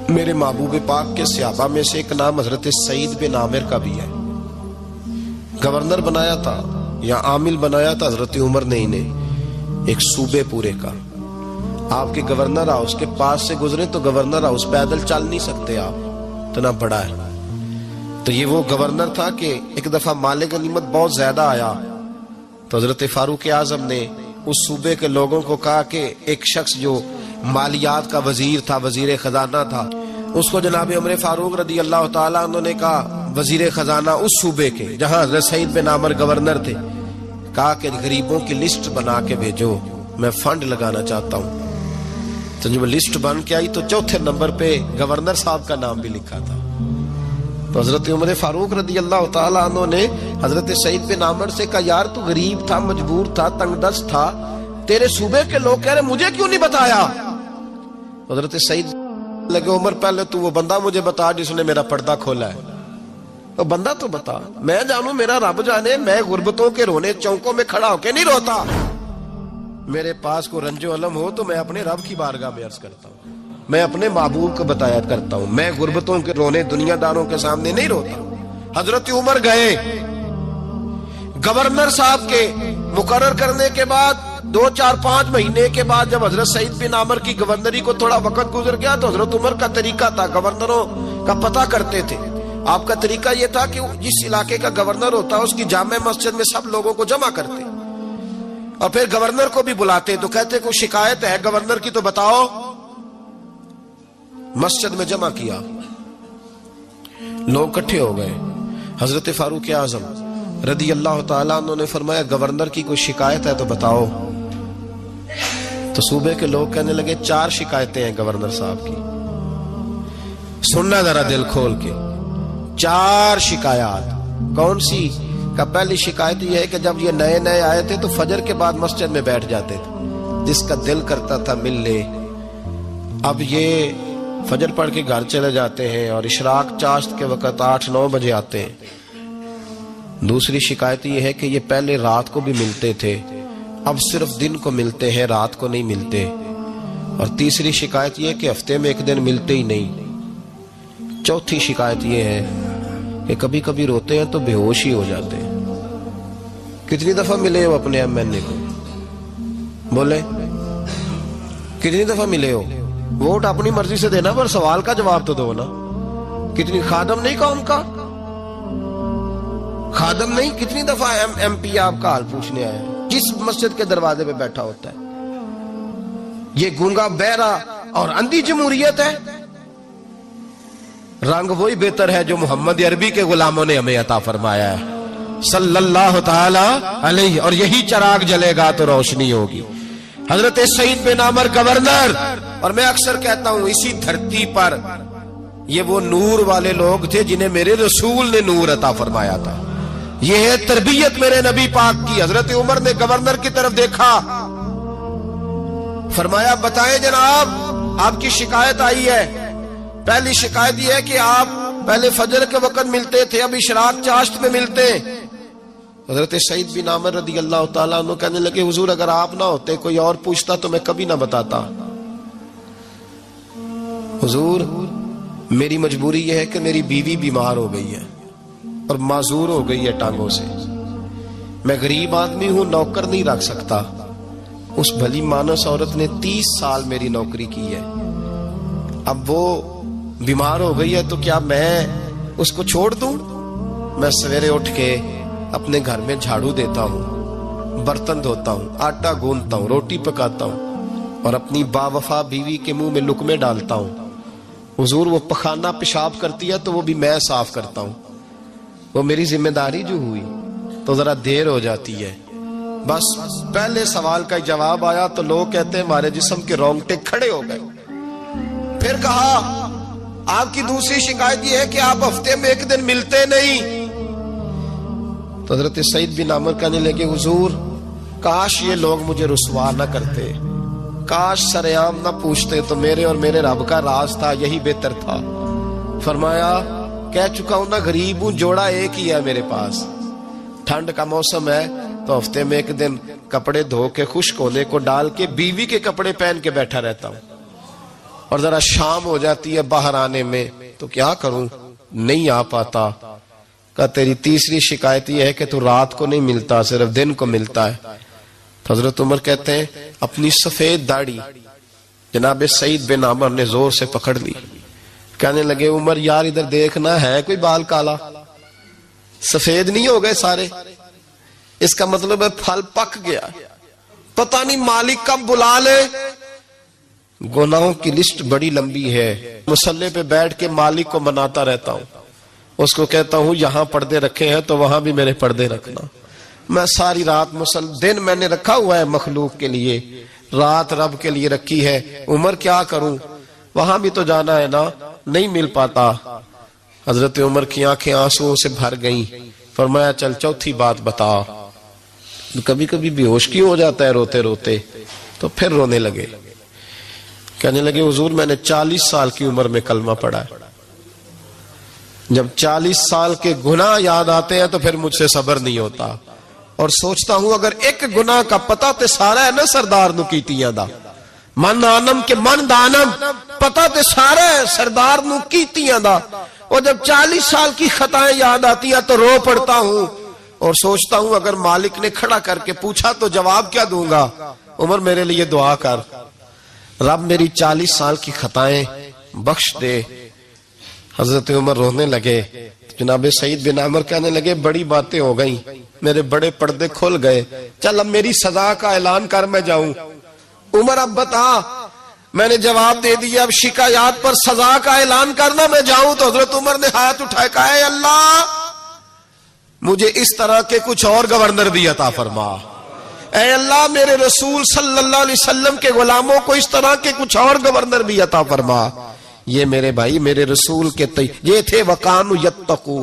میرے محبوب پاک کے صحابہ میں سے ایک نام حضرت سعید بن عامر کا بھی ہے. گورنر بنایا تھا یا عامل بنایا تھا حضرت عمر نے انہیں ایک صوبے پورے کا. آپ کے گورنر ہاؤس کے پاس سے گزرے تو گورنر ہاؤس پیدل چل نہیں سکتے آپ، اتنا بڑا ہے. تو یہ وہ گورنر تھا کہ ایک دفعہ مال غنیمت بہت زیادہ آیا تو حضرت فاروق اعظم نے اس صوبے کے لوگوں کو کہا کہ ایک شخص جو مالیات کا وزیر تھا، وزیر خزانہ تھا، اس کو جناب عمر فاروق رضی اللہ تعالیٰ عنہ نے کہا وزیر خزانہ اس صوبے کے جہاں حضرت سعید بن عامر گورنر تھے، کہا کہ غریبوں کی لسٹ بنا کے بھیجو، میں فنڈ لگانا چاہتا ہوں. تو جب لسٹ بن کے آئی تو چوتھے نمبر پہ گورنر صاحب کا نام بھی لکھا تھا. تو حضرت عمر فاروق رضی اللہ تعالیٰ عنہ نے حضرت سعید بن عامر سے کہا یار تو غریب تھا، مجبور تھا، تنگ دست تھا، تیرے صوبے کے لوگ کہہ رہے مجھے کیوں نہیں بتایا؟ حضرت سعید لگے عمر پہلے تو وہ بندہ مجھے بتا جس نے میرا پردہ کھولا ہے. تو بندہ تو بتا، میں جانوں میرا رب جانے، میں غربتوں کے رونے چوکوں میں کھڑا ہو کے نہیں روتا. میرے پاس کو رنج و علم ہو تو میں اپنے رب کی بارگاہ میں عرض کرتا ہوں، میں اپنے محبوب کو بتایا کرتا ہوں، میں غربتوں کے رونے دنیا داروں کے سامنے نہیں روتا. حضرت عمر گئے گورنر صاحب کے مقرر کرنے کے بعد 2-4-5 مہینے کے بعد جب حضرت سعید بن عامر کی گورنری کو تھوڑا وقت گزر گیا تو حضرت عمر کا طریقہ تھا، گورنروں کا پتہ کرتے تھے. آپ کا طریقہ یہ تھا کہ جس علاقے کا گورنر ہوتا اس کی جامع مسجد میں سب لوگوں کو جمع کرتے اور پھر گورنر کو بھی بلاتے تو کہتے کوئی شکایت ہے گورنر کی تو بتاؤ. مسجد میں جمع کیا، لوگ اکٹھے ہو گئے. حضرت فاروق اعظم رضی اللہ تعالیٰ عنہ نے فرمایا گورنر کی کوئی شکایت ہے تو بتاؤ. تو صوبے کے لوگ کہنے لگے 4 شکایتیں ہیں گورنر صاحب کی. سننا ذرا دل کھول کے، 4 شکایات. کون سی؟ کہ پہلی شکایت یہ ہے کہ جب یہ نئے نئے آئے تھے تو فجر کے بعد مسجد میں بیٹھ جاتے تھے، جس کا دل کرتا تھا مل لے. اب یہ فجر پڑھ کے گھر چلے جاتے ہیں اور اشراق چاشت کے وقت 8-9 بجے آتے ہیں. دوسری شکایت یہ ہے کہ یہ پہلے رات کو بھی ملتے تھے، اب صرف دن کو ملتے ہیں، رات کو نہیں ملتے. اور تیسری شکایت یہ ہے کہ ہفتے میں ایک دن ملتے ہی نہیں. چوتھی شکایت یہ ہے کہ کبھی کبھی روتے ہیں تو بے ہوش ہی ہو جاتے ہیں. کتنی دفعہ ملے ہو اپنے ایم این اے کو؟ بولے کتنی دفعہ ملے ہو؟ ووٹ اپنی مرضی سے دینا پر سوال کا جواب تو دو نا. کتنی خادم نہیں قوم کا؟ خادم نہیں، کتنی دفعہ ایم پی آپ کا حال پوچھنے آیا ہے جس مسجد کے دروازے پہ بیٹھا ہوتا ہے؟ یہ گونگا بہرا اور اندھی جمہوریت ہے؟ رنگ وہی بہتر ہے جو محمد عربی کے غلاموں نے ہمیں عطا فرمایا ہے صلی اللہ تعالی علیہ، اور یہی چراغ جلے گا تو روشنی ہوگی. حضرت سعید بن عامر گورنر، اور میں اکثر کہتا ہوں اسی دھرتی پر یہ وہ نور والے لوگ تھے جنہیں میرے رسول نے نور عطا فرمایا تھا. یہ ہے تربیت میرے نبی پاک کی. حضرت عمر نے گورنر کی طرف دیکھا، فرمایا بتائیں جناب آپ کی شکایت آئی ہے. پہلی شکایت یہ ہے کہ آپ پہلے فجر کے وقت ملتے تھے، اب اشراق چاشت میں ملتے. حضرت سعید بن عامر رضی اللہ تعالیٰ عنہ کہنے لگے حضور اگر آپ نہ ہوتے کوئی اور پوچھتا تو میں کبھی نہ بتاتا. حضور میری مجبوری یہ ہے کہ میری بیوی بیمار ہو گئی ہے اور معذور ہو گئی ہے ٹانگوں سے. میں غریب آدمی ہوں، نوکر نہیں رکھ سکتا. اس بھلی مانس عورت نے 30 سال میری نوکری کی ہے، اب وہ بیمار ہو گئی ہے تو کیا میں اس کو چھوڑ دوں؟ میں سویرے اٹھ کے اپنے گھر میں جھاڑو دیتا ہوں، برتن دھوتا ہوں، آٹا گوندتا ہوں، روٹی پکاتا ہوں اور اپنی باوفا بیوی کے منہ میں لقمے ڈالتا ہوں. حضور وہ پخانہ پیشاب کرتی ہے تو وہ بھی میں صاف کرتا ہوں. وہ میری ذمہ داری جو ہوئی تو ذرا دیر ہو جاتی ہے. بس پہلے سوال کا جواب آیا تو لوگ کہتے ہیں ہمارے جسم کے رونگٹے کھڑے ہو گئے. پھر کہا آپ کی دوسری شکایت یہ ہے کہ آپ ہفتے میں ایک دن ملتے نہیں. تو حضرت سعید بن عامر کہنے لگے حضور کاش یہ لوگ مجھے رسوا نہ کرتے، کاش سریعام نہ پوچھتے تو میرے اور میرے رب کا راز تھا، یہی بہتر تھا. فرمایا کہہ چکا ہوں نا غریب ہوں، جوڑا ایک ہی ہے میرے پاس. ٹھنڈ کا موسم ہے تو ہفتے میں ایک دن کپڑے دھو کے خشک ہونے کو ڈال کے بیوی کے کپڑے پہن کے بیٹھا رہتا ہوں اور ذرا شام ہو جاتی ہے باہر آنے میں تو کیا کروں، نہیں آ پاتا۔ کہا تیری تیسری شکایت یہ ہے کہ تو رات کو نہیں ملتا، صرف دن کو ملتا ہے۔ تو حضرت عمر کہتے ہیں اپنی سفید داڑھی جناب سعید بن عامر نے زور سے پکڑ لی، کہنے لگے عمر یار ادھر دیکھنا ہے کوئی بال کالا، سفید نہیں ہو گئے سارے، اس کا مطلب ہے پھل پک گیا، پتہ نہیں مالک کب بلا لے۔ گناہوں کی لسٹ بڑی لمبی ہے، مصلی پہ بیٹھ کے مالک کو مناتا رہتا ہوں، اس کو کہتا ہوں یہاں پردے رکھے ہیں تو وہاں بھی میرے پردے رکھنا، میں ساری رات دن میں نے رکھا ہوا ہے مخلوق کے لیے، رات رب کے لیے رکھی ہے، عمر کیا کروں، وہاں بھی تو جانا ہے نا، نہیں مل پاتا۔ حضرت عمر کی آنکھیں آنسوؤں سے بھر گئیں، فرمایا چل چوتھی بات بتا۔ کبھی کبھی بے ہوش کیوں ہو جاتا ہے روتے روتے، تو پھر رونے لگے، کہنے لگے حضور میں نے 40 سال کی عمر میں کلمہ پڑھا ہے، جب 40 سال کے گناہ یاد آتے ہیں تو پھر مجھ سے صبر نہیں ہوتا، اور سوچتا ہوں اگر ایک گناہ کا پتہ تے سارا ہے نا سردار نو کیتیاں دا، من آنم کے من دانم، پتہ تے سارا ہے سردار نو کیتیاں دا، اور جب 40 سال کی خطائیں یاد آتی ہیں تو رو پڑتا ہوں اور سوچتا ہوں اگر مالک نے کھڑا کر کے پوچھا تو جواب کیا دوں گا، عمر میرے لیے دعا کر، رب میری 40 سال کی خطائیں بخش دے۔ حضرت عمر رونے لگے، جناب سعید بن عامر کہنے لگے بڑی باتیں ہو گئیں، میرے بڑے پردے کھل گئے، چل اب میری سزا کا اعلان کر میں جاؤں۔ عمر اب بتا، میں نے جواب دے دیا، اب شکایات پر سزا کا اعلان کرنا میں جاؤں۔ تو حضرت عمر نے ہاتھ اٹھائے کہا اے اللہ مجھے اس طرح کے کچھ اور گورنر بھی عطا فرما، اے اللہ میرے رسول صلی اللہ علیہ وسلم کے غلاموں کو اس طرح کے کچھ اور گورنر بھی عطا فرما۔ یہ میرے بھائی میرے رسول کے یہ تھے وَقَانُوا يَتَّقُونَ۔